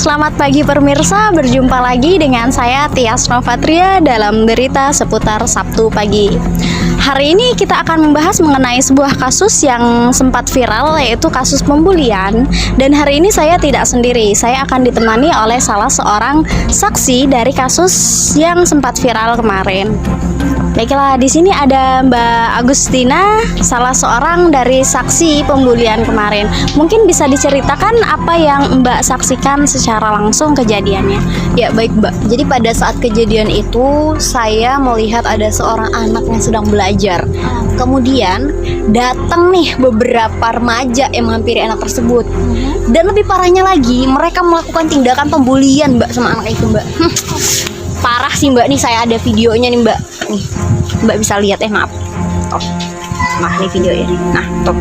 Selamat pagi pemirsa, berjumpa lagi dengan saya Tias Novatria dalam berita seputar Sabtu pagi. Hari ini kita akan membahas mengenai sebuah kasus yang sempat viral, yaitu kasus pembulian. Dan hari ini saya tidak sendiri, saya akan ditemani oleh salah seorang saksi dari kasus yang sempat viral kemarin. Baiklah, di sini ada Mbak Agustina, salah seorang dari saksi pembulian kemarin. Mungkin bisa diceritakan apa yang Mbak saksikan secara langsung kejadiannya? Ya baik Mbak, jadi pada saat kejadian itu saya melihat ada seorang anak yang sedang belajar. Kemudian datang nih beberapa remaja yang menghampiri anak tersebut. Dan lebih parahnya lagi, mereka melakukan tindakan pembulian Mbak sama anak itu Mbak. Parah sih Mbak, nih saya ada videonya nih Mbak. Nih, Mbak bisa lihat maaf. Tuh. Nah, ini videonya nih. Nah, tuh.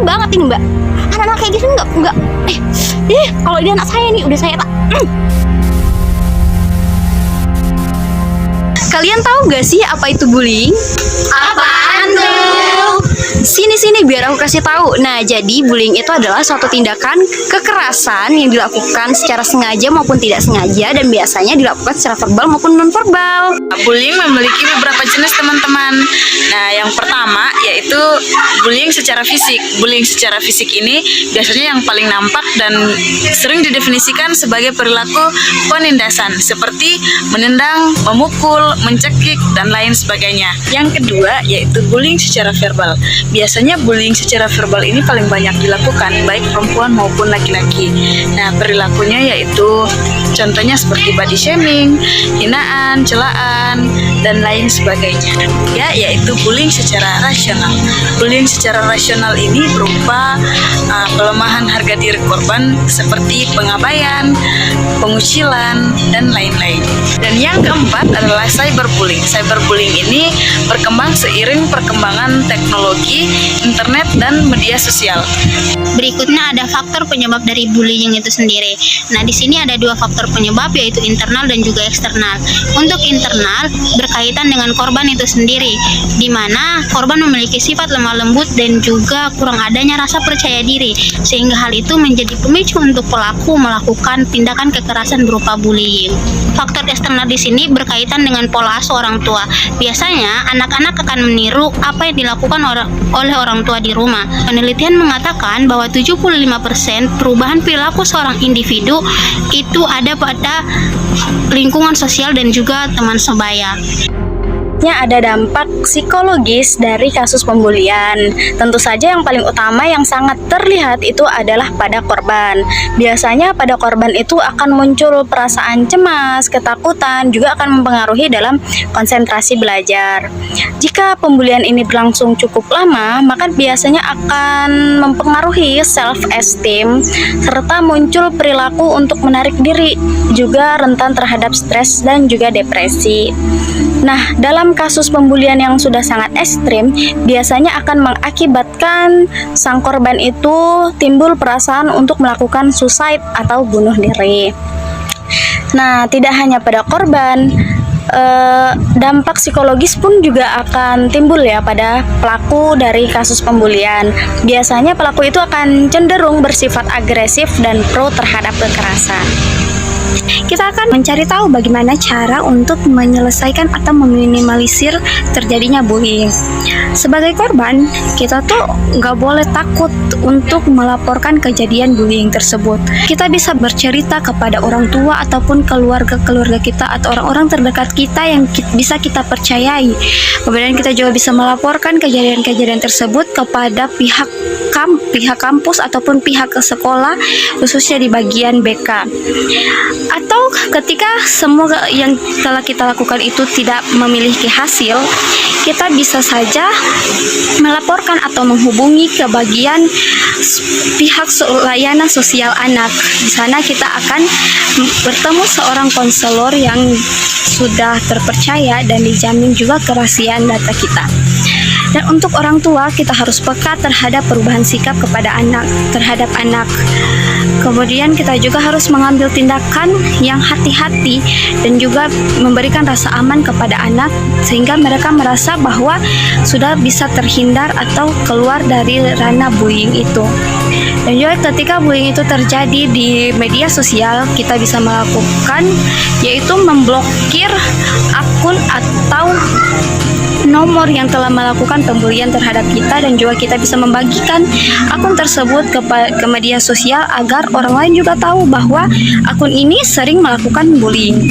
Banget ini Mbak, anak-anak kayak gitu enggak kalau dia anak saya nih udah saya tak. Kalian tahu gak sih apa itu bullying? Apaan tuh? Sini biar aku kasih tahu. Nah, jadi bullying itu adalah suatu tindakan kekerasan yang dilakukan secara sengaja maupun tidak sengaja, dan biasanya dilakukan secara verbal maupun non verbal. Bullying memiliki beberapa jenis teman-teman. Nah, yang pertama yaitu bullying secara fisik. Bullying secara fisik ini biasanya yang paling nampak dan sering didefinisikan sebagai perilaku penindasan seperti menendang, memukul, mencekik, dan lain sebagainya. Yang kedua yaitu bullying secara verbal. Biasanya bullying secara verbal ini paling banyak dilakukan baik perempuan maupun laki-laki. Nah, perilakunya yaitu contohnya seperti body shaming, hinaan, celaan, dan lain sebagainya. Ya, yaitu bullying secara rasional. Bullying secara rasional ini berupa pelemahan harga diri korban seperti pengabaian, pengucilan, dan lain-lain. Dan yang keempat adalah cyberbullying. Cyberbullying ini berkembang seiring perkembangan teknologi, internet, dan media sosial. Berikutnya ada faktor penyebab dari bullying itu sendiri. Nah, di sini ada dua faktor penyebab, yaitu internal dan juga eksternal. Untuk internal berkaitan dengan korban itu sendiri, di mana korban memiliki sifat lemah lembut dan juga kurang adanya rasa percaya diri, sehingga hal itu menjadi pemicu untuk pelaku melakukan tindakan kekerasan berupa bullying. Faktor eksternal di sini berkaitan dengan pola asuh orang tua. Biasanya anak-anak akan meniru apa yang dilakukan oleh orang tua di rumah. Penelitian mengatakan bahwa 75% perubahan perilaku seorang individu itu ada pada lingkungan sosial dan juga teman sebaya. Ada dampak psikologis dari kasus pembulian. Tentu saja yang paling utama yang sangat terlihat itu adalah pada korban. Biasanya pada korban itu akan muncul perasaan cemas, ketakutan, juga akan mempengaruhi dalam konsentrasi belajar. Jika pembulian ini berlangsung cukup lama, maka biasanya akan mempengaruhi self-esteem serta muncul perilaku untuk menarik diri, juga rentan terhadap stres dan juga depresi. Nah, dalam kasus pembulian yang sudah sangat ekstrim, biasanya akan mengakibatkan sang korban itu timbul perasaan untuk melakukan suicide atau bunuh diri. Nah, tidak hanya pada korban, dampak psikologis pun juga akan timbul ya pada pelaku dari kasus pembulian. Biasanya pelaku itu akan cenderung bersifat agresif dan pro terhadap kekerasan. Kita akan mencari tahu bagaimana cara untuk menyelesaikan atau meminimalisir terjadinya bullying. Sebagai korban, kita tuh nggak boleh takut untuk melaporkan kejadian bullying tersebut. Kita bisa bercerita kepada orang tua ataupun keluarga kita atau orang-orang terdekat kita yang bisa kita percayai. Kemudian kita juga bisa melaporkan kejadian-kejadian tersebut kepada pihak kampus ataupun pihak ke sekolah, khususnya di bagian BK. Atau ketika semua yang telah kita lakukan itu tidak memiliki hasil, kita bisa saja melaporkan atau menghubungi ke bagian pihak layanan sosial anak. Di sana kita akan bertemu seorang konselor yang sudah terpercaya dan dijamin juga kerahasiaan data kita. Dan untuk orang tua, kita harus peka terhadap perubahan sikap terhadap anak. Kemudian kita juga harus mengambil tindakan yang hati-hati dan juga memberikan rasa aman kepada anak sehingga mereka merasa bahwa sudah bisa terhindar atau keluar dari ranah bullying itu. Dan juga ketika bullying itu terjadi di media sosial, kita bisa melakukan yaitu memblokir akun atau nomor yang telah melakukan pembulian terhadap kita, dan juga kita bisa membagikan akun tersebut ke media sosial agar orang lain juga tahu bahwa akun ini sering melakukan bullying.